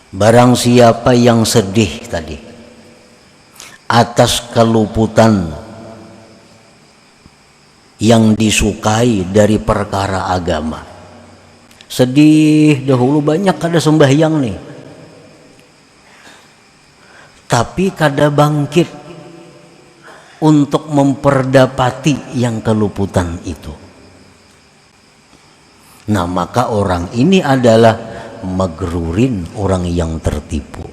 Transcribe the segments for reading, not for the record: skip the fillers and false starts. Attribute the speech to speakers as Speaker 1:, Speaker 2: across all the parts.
Speaker 1: Barang siapa yang sedih tadi atas keluputan yang disukai dari perkara agama, sedih dahulu banyak kada sembahyang nih, tapi kada bangkit untuk memperdapati yang keluputan itu. Nah, maka orang ini adalah magrurin, orang yang tertipu.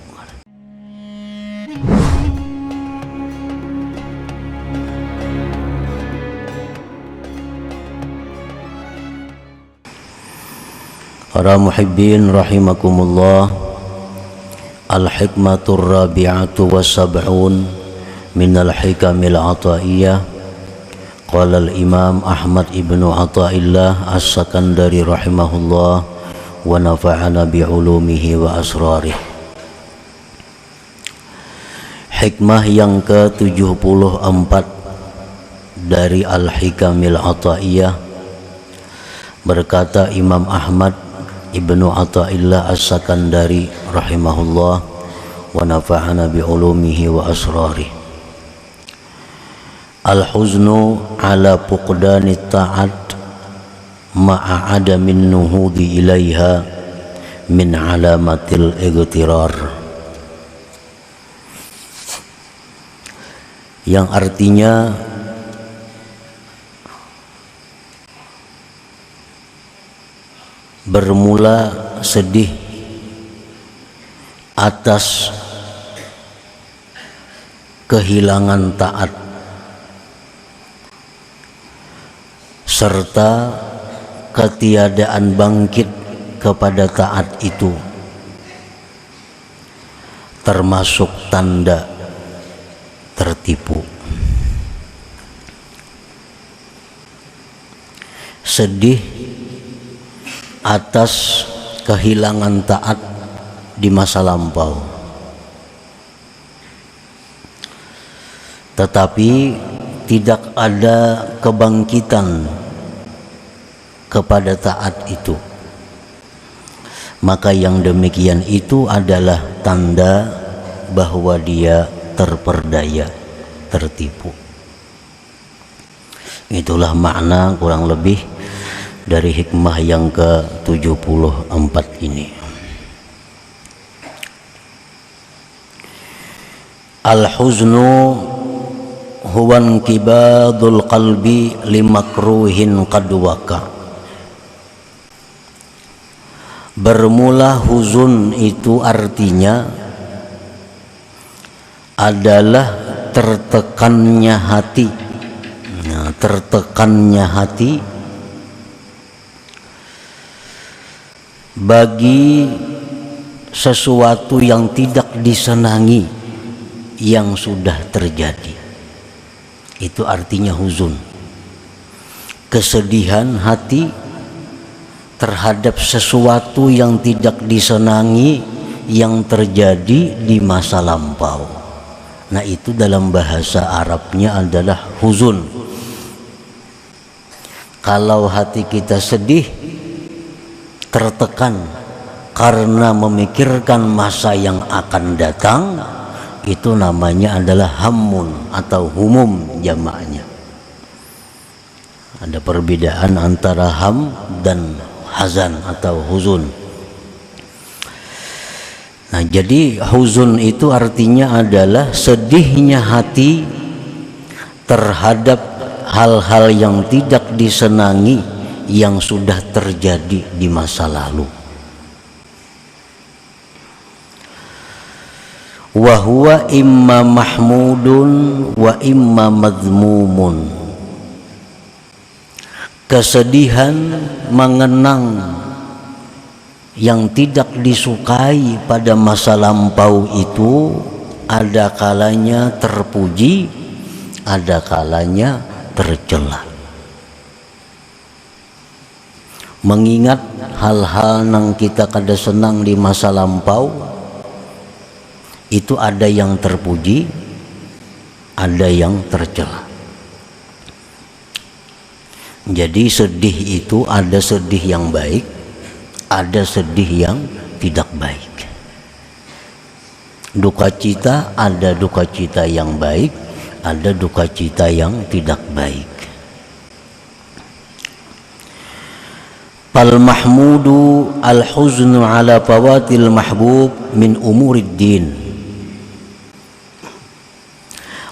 Speaker 1: Para muhibbin rahimakumullah, al-hikmatur rabi'atu was-sab'un minal hikamil ataiyah. Qala al-imam Ahmad ibnu Athaillah as-Sakandari rahimahullah wa nafa'ana bi'ulumihi wa asrarih. Hikmah yang ke-74 dari al-hikamil ataiyah, berkata Imam Ahmad ibnu Athaillah as-Sakandari rahimahullah wa nafa'ana bi'ulumihi wa asrarih. Al-huznu ala fuqdani ta'at ma'a adamin nuhudi ilaiha min alamatil igtirar. Yang artinya bermula sedih atas kehilangan taat serta ketiadaan bangkit kepada taat itu, termasuk tanda tertipu. Sedih atas kehilangan taat di masa lampau, tetapi tidak ada kebangkitan kepada taat itu, maka yang demikian itu adalah tanda bahwa dia terperdaya, tertipu. Itulah makna kurang lebih dari hikmah yang ke-74 ini. Al-huznu huwa inkibadul qalbi limakruhin qad waqa. Bermula huzun itu artinya adalah tertekannya hati. Nah, tertekannya hati bagi sesuatu yang tidak disenangi yang sudah terjadi. Itu artinya huzun. Kesedihan hati terhadap sesuatu yang tidak disenangi yang terjadi di masa lampau. Nah, itu dalam bahasa Arabnya adalah huzun. Kalau hati kita sedih, tertekan karena memikirkan masa yang akan datang, itu namanya adalah hammun atau humum jamaknya. Ada perbedaan antara ham dan hazan atau huzun. Nah, jadi huzun itu artinya adalah sedihnya hati terhadap hal-hal yang tidak disenangi yang sudah terjadi di masa lalu. Wa huwa imma mahmudun wa imma madhmumun. Kesedihan mengenang yang tidak disukai pada masa lampau itu ada kalanya terpuji, ada kalanya tercela. Mengingat hal-hal yang kita kada senang di masa lampau itu ada yang terpuji, ada yang tercela. Jadi sedih itu ada sedih yang baik, ada sedih yang tidak baik. Duka cita, ada duka cita yang baik, ada duka cita yang tidak baik. Fal mahmudu al huznu ala fawatil mahbub min umuriddin.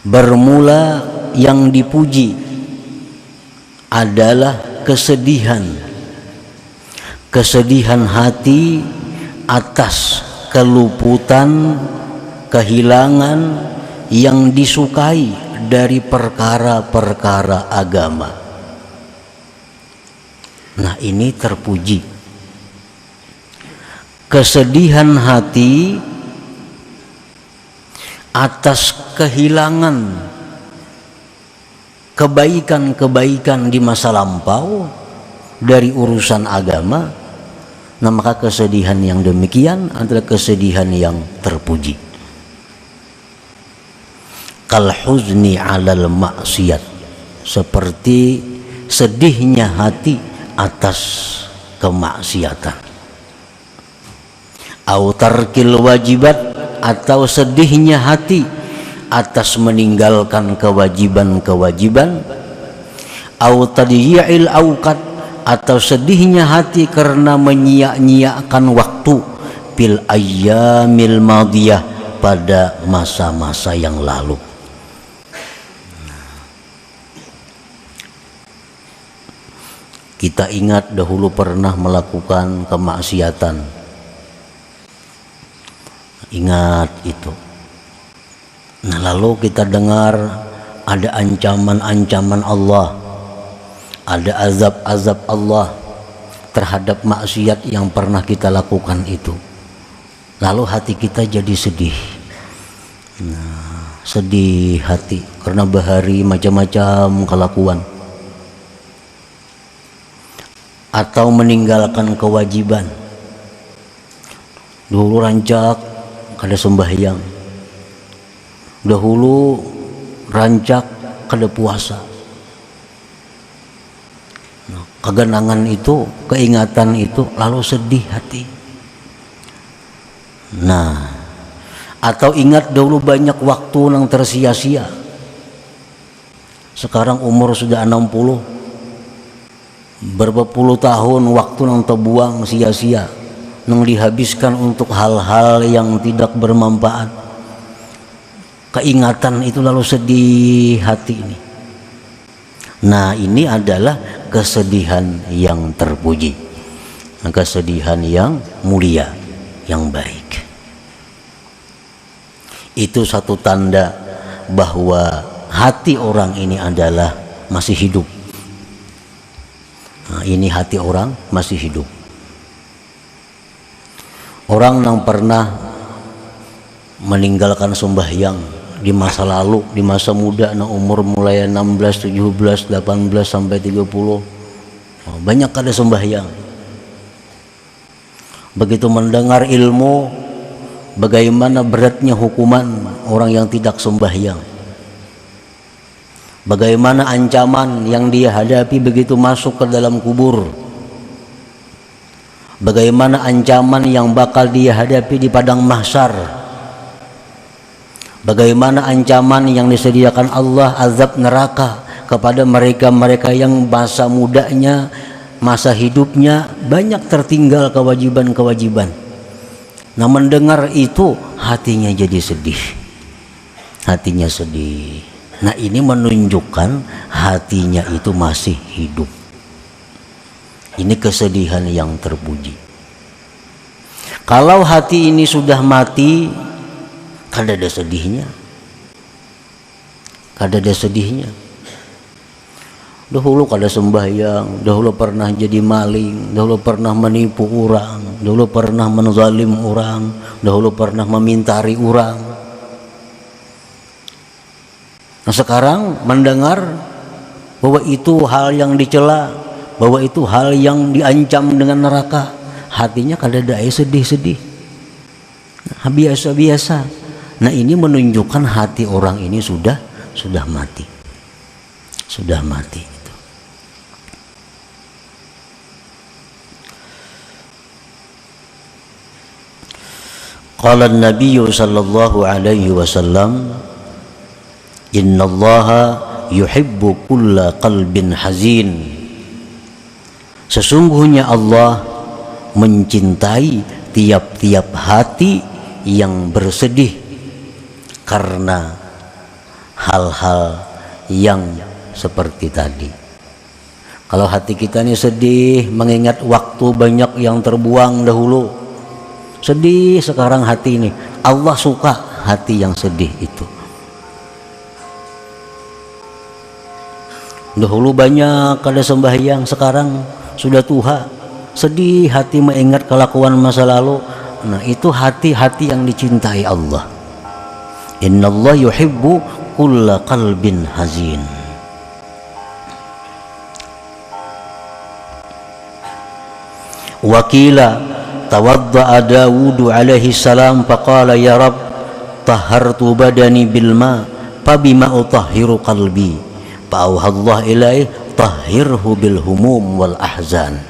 Speaker 1: Bermula yang dipuji adalah kesedihan hati atas keluputan, kehilangan yang disukai dari perkara-perkara agama. Nah, ini terpuji. Kesedihan hati atas kehilangan kebaikan-kebaikan di masa lampau dari urusan agama. Nah, maka kesedihan yang demikian adalah kesedihan yang terpuji. Kal huzni 'alal maksiat, seperti sedihnya hati atas kemaksiatan. Au tarkil wajibat, atau sedihnya hati atas meninggalkan kewajiban-kewajiban. Au tadyi'il auqat, atau sedihnya hati karena menyia-nyiakan waktu bil ayyamil madiyah, pada masa-masa yang lalu. Kita ingat dahulu pernah melakukan kemaksiatan. Ingat itu. Nah, lalu kita dengar ada ancaman-ancaman Allah, ada azab-azab Allah terhadap maksiat yang pernah kita lakukan itu. Lalu hati kita jadi sedih. Nah, sedih hati karena bahari macam-macam kelakuan. Atau meninggalkan kewajiban. Dahulu rancak kada sembahyang. Dahulu rancak kada puasa. Nah, kegenangan itu, keingatan itu, lalu sedih hati. Nah, atau ingat dahulu banyak waktu yang tersia-sia. Sekarang umur sudah 60. Berapa puluh tahun waktu yang terbuang sia-sia, yang dihabiskan untuk hal-hal yang tidak bermanfaat. Keingatan itu lalu sedih hati ini. Nah, ini adalah kesedihan yang terpuji, kesedihan yang mulia, yang baik. Itu satu tanda bahwa hati orang ini adalah masih hidup. Nah, ini hati orang masih hidup. Orang yang pernah meninggalkan sembahyang di masa lalu, di masa muda, nah umur mulai 16, 17, 18 sampai 30, banyak kada sembahyang. Begitu mendengar ilmu, bagaimana beratnya hukuman orang yang tidak sembahyang. Bagaimana ancaman yang dia hadapi begitu masuk ke dalam kubur. Bagaimana ancaman yang bakal dia hadapi di padang mahsyar. Bagaimana ancaman yang disediakan Allah, azab neraka kepada mereka-mereka yang masa mudanya, masa hidupnya banyak tertinggal kewajiban-kewajiban. Nah, mendengar itu hatinya jadi sedih. Hatinya sedih. Nah, ini menunjukkan hatinya itu masih hidup. Ini kesedihan yang terpuji. Kalau hati ini sudah mati, kada ada sedihnya. Kada ada sedihnya. Dahulu kada sembahyang, dahulu pernah jadi maling, dahulu pernah menipu orang, dahulu pernah menzalim orang, dahulu pernah memintari orang. Nah, sekarang mendengar bahwa itu hal yang dicela, bahwa itu hal yang diancam dengan neraka, hatinya kada ada sedih-sedih. Nah, biasa-biasa. Nah, ini menunjukkan hati orang ini sudah mati. Sudah mati. Qala an-nabiy sallallahu alaihi wasallam, innallaha yuhibbu kulla qalbin hazin. Sesungguhnya Allah mencintai tiap-tiap hati yang bersedih karena hal-hal yang seperti tadi. Kalau hati kita ini sedih mengingat waktu banyak yang terbuang dahulu, sedih sekarang hati ini, Allah suka hati yang sedih itu. Dahulu banyak ada sembahyang, sekarang sudah tua, sedih hati mengingat kelakuan masa lalu. Nah, itu hati-hati yang dicintai Allah. Innallaha yuhibbu kulla qalbin hazin. Wakila tawadda'a Dawud alaihi salam faqala ya Rabb tahhartu badani bil ma fabima utahhiru qalbi fa'auhallahu ilaihi tahhirhu bil humum wal ahzan.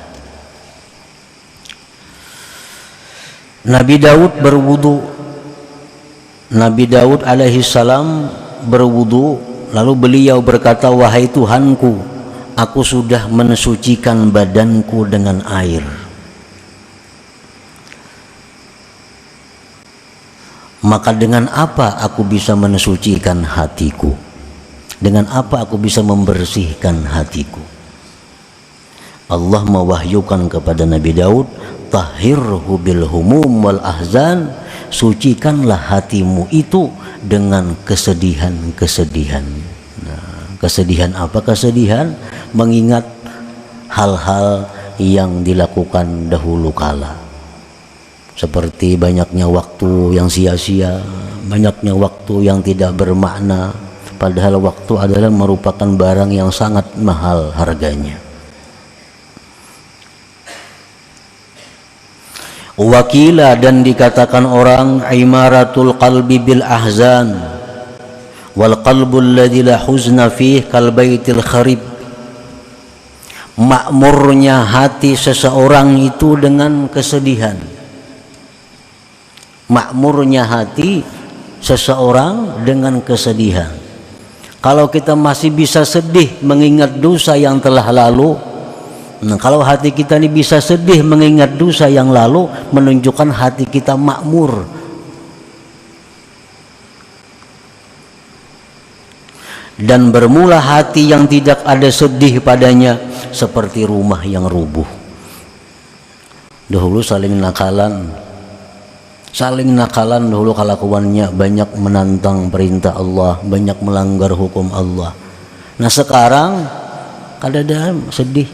Speaker 1: Nabi Daud berwudu. Nabi Daud alaihi salam berwudu, lalu beliau berkata, wahai Tuhanku, aku sudah mensucikan badanku dengan air, maka dengan apa aku bisa mensucikan hatiku? Dengan apa aku bisa membersihkan hatiku? Allah mewahyukan kepada Nabi Daud, tahhirhu bil humum wal ahzan, sucikanlah hatimu itu dengan kesedihan-kesedihan. Nah, kesedihan apa? Kesedihan mengingat hal-hal yang dilakukan dahulu kala, seperti banyaknya waktu yang sia-sia, banyaknya waktu yang tidak bermakna, padahal waktu adalah merupakan barang yang sangat mahal harganya. Wakila, dan dikatakan orang, imaratul qalbi bil ahzan wal qalbul ladzi la huzna fih kal baitil kharib. Makmurnya hati seseorang itu dengan kesedihan. Makmurnya hati seseorang dengan kesedihan. Kalau kita masih bisa sedih mengingat dosa yang telah lalu, nah, kalau hati kita ini bisa sedih mengingat dosa yang lalu, menunjukkan hati kita makmur. Dan bermula hati yang tidak ada sedih padanya seperti rumah yang rubuh. Dahulu saling nakalan dahulu kelakuannya, banyak menantang perintah Allah, banyak melanggar hukum Allah. Nah, sekarang kadang sedih,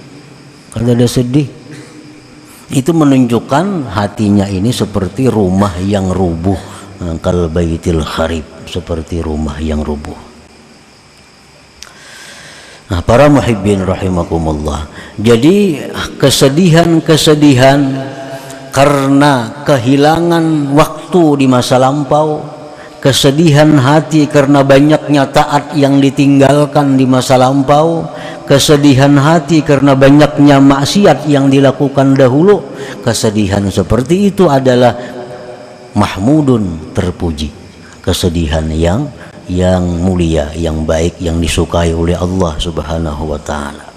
Speaker 1: itu menunjukkan hatinya ini seperti rumah yang rubuh, kal baitil kharib, seperti rumah yang rubuh. Nah, para muhibbin rahimakumullah, jadi kesedihan karena kehilangan waktu di masa lampau, kesedihan hati karena banyaknya taat yang ditinggalkan di masa lampau, kesedihan hati karena banyaknya maksiat yang dilakukan dahulu, kesedihan seperti itu adalah mahmudun, terpuji, kesedihan yang mulia, yang baik, yang disukai oleh Allah Subhanahu wa taala.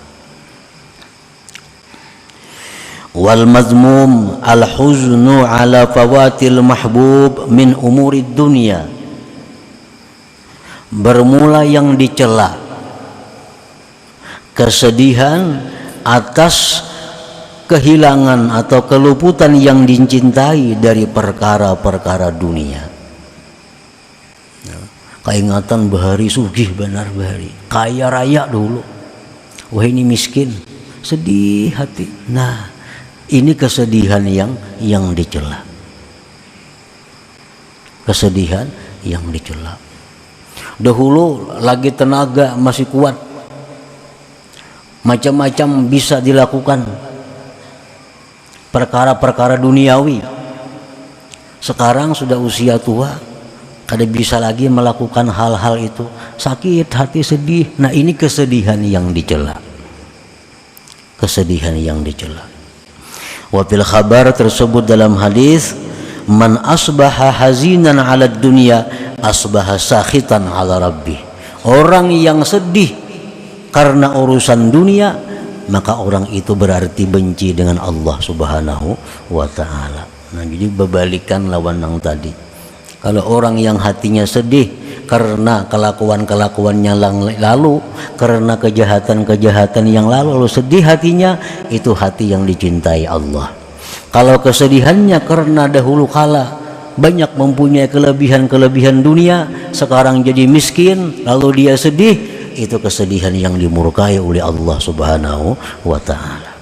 Speaker 1: Wal mazmum al huznu ala fawatil mahbub min umurid dunya. Bermula yang dicela, kesedihan atas kehilangan atau keluputan yang dicintai dari perkara-perkara dunia. Keingatan bahari sugih benar bahari, kaya raya dulu, wah ini miskin, sedih hati. Nah, ini kesedihan yang dicela. Kesedihan yang dicela. Dahulu lagi tenaga masih kuat, macam-macam bisa dilakukan, perkara-perkara duniawi. Sekarang sudah usia tua, kada bisa lagi melakukan hal-hal itu, sakit hati, sedih. Nah, ini kesedihan yang dicela. Kesedihan yang dicela. Wa fil khabar tersebut dalam hadis, man asbaha hazinan 'ala dunya asbaha sakhitan 'ala rabbih. Orang yang sedih karena urusan dunia, maka orang itu berarti benci dengan Allah Subhanahu wa taala. Nah, jadi berbalikan lawan yang tadi. Kalau orang yang hatinya sedih karena kelakuan-kelakuannya lalu, karena kejahatan-kejahatan yang lalu sedih hatinya, itu hati yang dicintai Allah. Kalau kesedihannya karena dahulu kala banyak mempunyai kelebihan-kelebihan dunia, sekarang jadi miskin lalu dia sedih, itu kesedihan yang dimurkai oleh Allah Subhanahu wa taala.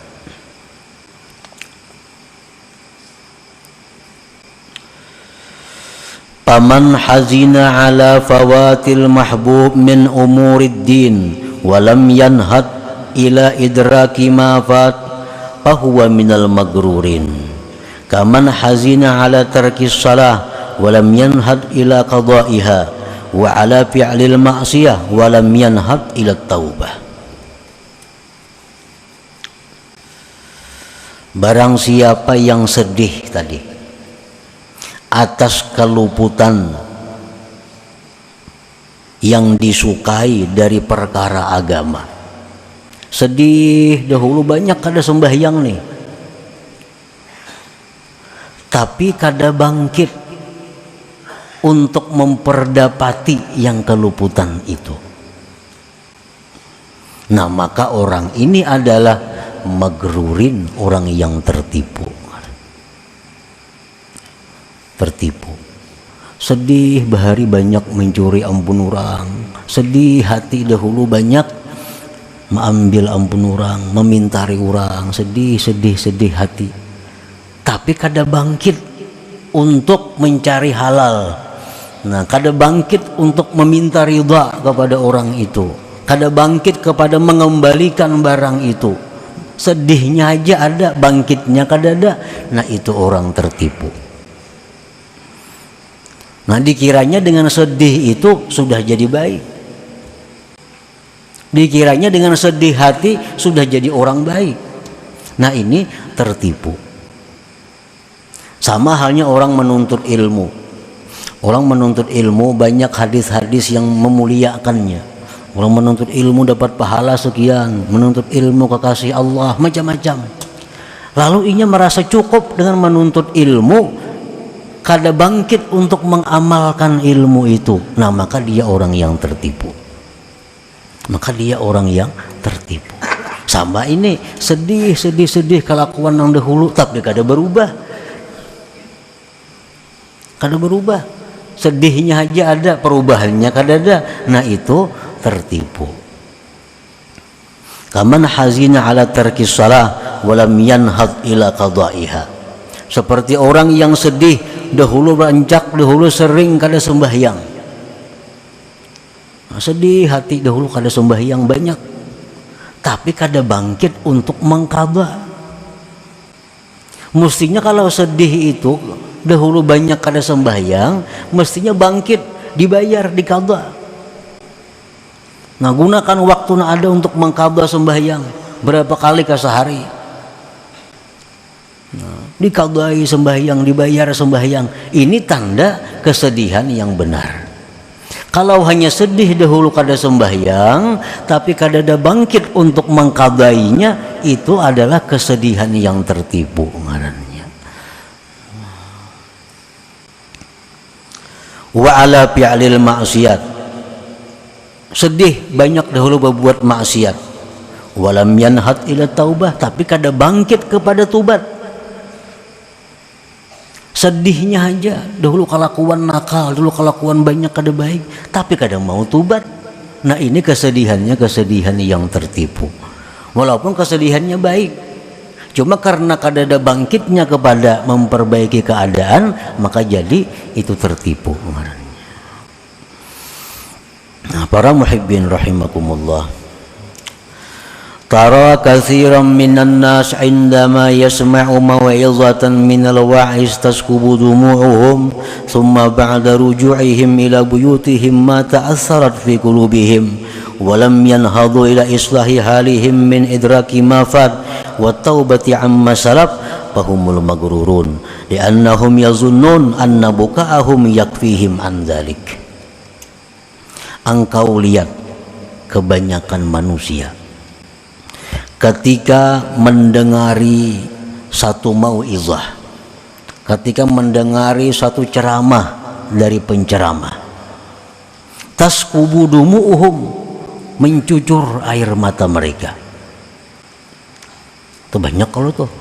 Speaker 1: Faman hazina ala fawatil mahbub min umurid din walam yanhad ila idraki ma fat fahuwa minal magrurin. Kaman hazina ala tarkis salah walam yanhad ila qada'iha wa ala fi'lil ma'siyah walam yanhad ila taubah. Barang siapa yang sedih tadi atas keluputan yang disukai dari perkara agama, sedih dahulu banyak kada sembahyang nih, tapi kada bangkit untuk memperdapati yang keluputan itu. Nah, maka orang ini adalah magrurin, orang yang tertipu. Sedih bahari banyak mencuri ampun orang, sedih hati dahulu banyak mengambil ampun orang, memintari orang, sedih hati, tapi kada bangkit untuk mencari halal. Nah, kada bangkit untuk meminta ridha kepada orang itu, kada bangkit kepada mengembalikan barang itu. Sedihnya aja ada, bangkitnya kada ada. Nah, itu orang tertipu. Nah, dikiranya dengan sedih itu sudah jadi baik, dikiranya dengan sedih hati sudah jadi orang baik. Nah, ini tertipu. Sama halnya orang menuntut ilmu. Orang menuntut ilmu banyak hadis-hadis yang memuliakannya. Orang menuntut ilmu dapat pahala sekian, menuntut ilmu kekasih Allah, macam-macam. Lalu ia merasa cukup dengan menuntut ilmu, kada bangkit untuk mengamalkan ilmu itu. Nah, maka dia orang yang tertipu. Sama ini, sedih kelakuan yang dahulu, tapi kada berubah. Sedihnya aja ada, perubahannya kada ada. Nah, itu tertipu. Kaman hazina ala tarkis salah walam yanhad ila qada'iha. Seperti orang yang sedih dahulu rancak, dahulu sering kada sembahyang. Nah, sedih hati dahulu kada sembahyang banyak, tapi kada bangkit untuk mengqadha. Mestinya kalau sedih itu dahulu banyak kada sembahyang, mestinya bangkit, dibayar, diqadha. Nah, gunakan waktu yang ada untuk mengqadha sembahyang. Berapa kali ke sehari? Diqadai sembahyang, dibayar sembahyang. Ini tanda kesedihan yang benar. Kalau hanya sedih dahulu kada sembahyang, tapi kada ada bangkit untuk mengqadainya, itu adalah kesedihan yang tertipu ngarannya. Wa ala fi'lil ma'siyat. Sedih banyak dahulu berbuat maksiat. Walam yanhad ila taubah, tapi kada bangkit kepada tubat. Sedihnya aja dahulu kelakuan nakal, dulu kelakuan banyak kada baik, tapi kada mau tubat. Nah, ini kesedihannya kesedihan yang tertipu. Walaupun kesedihannya baik, cuma karena kada ada bangkitnya kepada memperbaiki keadaan, maka jadi itu tertipu. Nah, para muhibbin rahimakumullah, tara katsiran minan nas indama yasma'u maw'izatan minal wa'iz taskubu dumu'uhum thumma ba'da ruju'ihim ila buyutihim ma ta'assarat fi qulubihim wa lam yanhadu ila islahi halihim min idraki ma fat wa taubati amma salaf fahumul maghrurun li'annahum yazunnun anna buka'ahum yakfihim an dzalik. Engkau lihat kebanyakan manusia ketika mendengari satu mau'izah, ketika mendengari satu ceramah dari penceramah, taskubu dumu'uhum, mencucur air mata mereka. Itu banyak kalau tuh.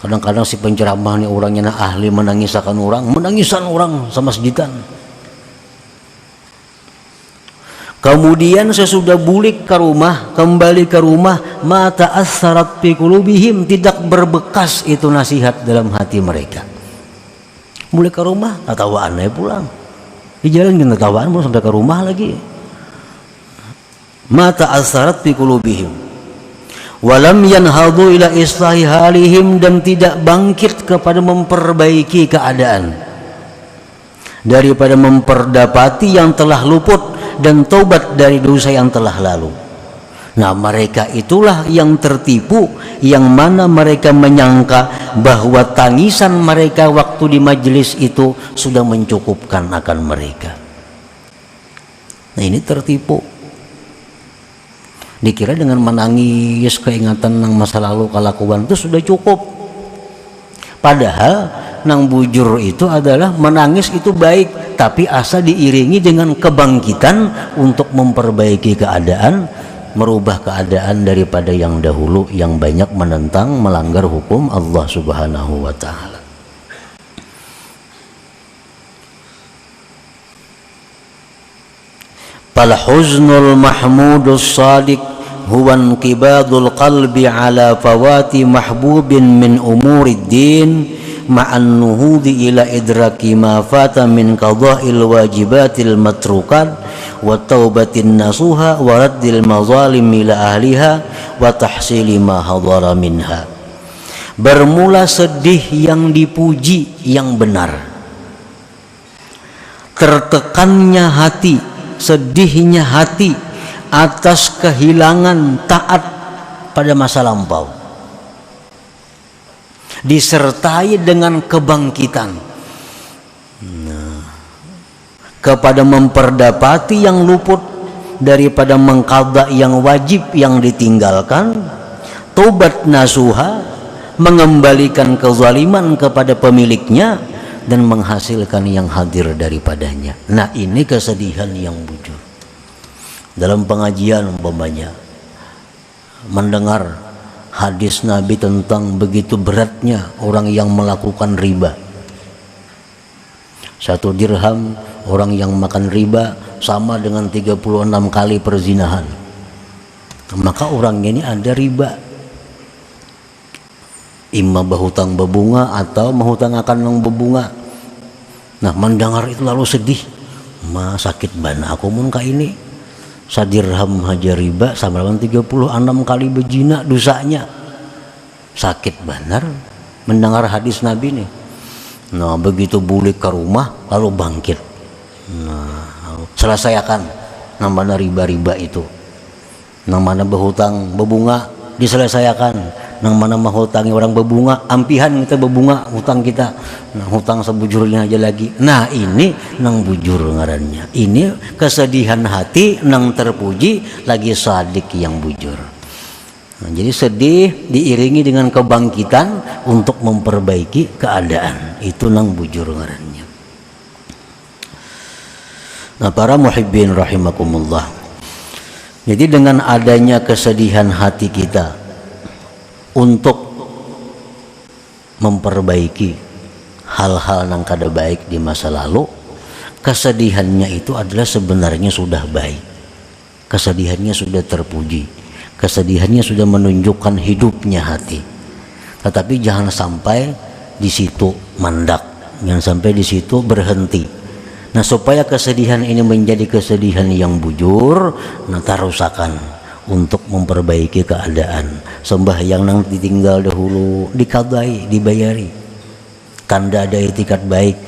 Speaker 1: Kadang-kadang si penceramah ini orangnya ahli menangisakan orang sama sejitan. Kemudian sesudah bulik ke rumah, kembali ke rumah, mata assarat fi qulubihim, tidak berbekas itu nasihat dalam hati mereka. Mulai ke rumah, tatawaan aja pulang. Di jalan kita tatawaan belum sampai ke rumah lagi. Mata assarat fi qulubihim. Walam yanhadu ila islahi halihim, dan tidak bangkit kepada memperbaiki keadaan. Daripada memperdapati yang telah luput dan taubat dari dosa yang telah lalu. Nah, mereka itulah yang tertipu, yang mana mereka menyangka bahwa tangisan mereka waktu di majelis itu sudah mencukupkan akan mereka. Nah, ini tertipu. Dikira dengan menangis keingatan yang masa lalu kelakuan itu sudah cukup. Padahal nang bujur itu adalah menangis itu baik, tapi asal diiringi dengan kebangkitan untuk memperbaiki keadaan, merubah keadaan daripada yang dahulu yang banyak menentang, melanggar hukum Allah Subhanahu wa taala. Fal huznul mahmudus sadiq huwa inqibadul qalbi ala fawati mahbubin min umurid din ma'an nuhudi ila idraki ma fata min qada'il wajibatil matrukat wa taubatin nasuha wa raddil mazalim ila ahliha wa tahsili ma hadara minha. Bermula sedih yang dipuji yang benar, tertekannya hati, sedihnya hati atas kehilangan taat pada masa lampau, disertai dengan kebangkitan kepada memperdapati yang luput, daripada mengqadha yang wajib yang ditinggalkan, taubat nasuha, mengembalikan kezaliman kepada pemiliknya, dan menghasilkan yang hadir daripadanya. Nah, ini kesedihan yang bujur. Dalam pengajian umpamanya mendengar hadis Nabi tentang begitu beratnya orang yang melakukan riba. 1 dirham orang yang makan riba sama dengan 36 kali perzinahan. Maka orangnya ini ada riba, imma berhutang berbunga atau menghutang akan yang berbunga. Nah, mendengar itu lalu sedih, sakit bana aku mun ka ini. 1 dirham haja riba sama dengan 36 kali berzina dosanya. Sakit benar mendengar hadis Nabi nih. Nah, begitu bulik ke rumah lalu bangkit. Nah, selesaikan namanya riba-riba itu. Namanya berhutang berbunga diselesaikan. Nang mana menghutangi orang berbunga, ampihan kita berbunga hutang kita. Nah, hutang sebujurnya aja lagi. Nah, ini nang bujur ngarannya. Ini kesedihan hati nang terpuji lagi sadik yang bujur. Nah, jadi sedih diiringi dengan kebangkitan untuk memperbaiki keadaan. Itu nang bujur ngarannya. Nah, para muhibbin rahimakumullah. Jadi dengan adanya kesedihan hati kita untuk memperbaiki hal-hal yang kada baik di masa lalu, kesedihannya itu adalah sebenarnya sudah baik, kesedihannya sudah terpuji, kesedihannya sudah menunjukkan hidupnya hati. Tetapi jangan sampai di situ mandak, jangan sampai di situ berhenti. Nah, supaya kesedihan ini menjadi kesedihan yang bujur, nah tarusakan untuk memperbaiki keadaan. Sembahyang nang ditinggal dahulu dikadai, dibayari. tanda ada itikat baik.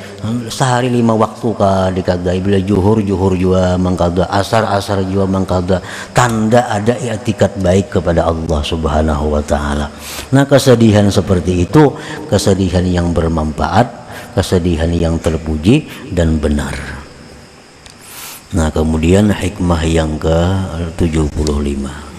Speaker 1: Sehari 5 waktu ka dikadai, bila juhur jua mangkada, asar jua mangkada, tanda ada itikat baik kepada Allah Subhanahu wa taala. Nah, kesedihan seperti itu kesedihan yang bermanfaat, kesedihan yang terpuji dan benar. Nah, kemudian hikmah yang ke-75.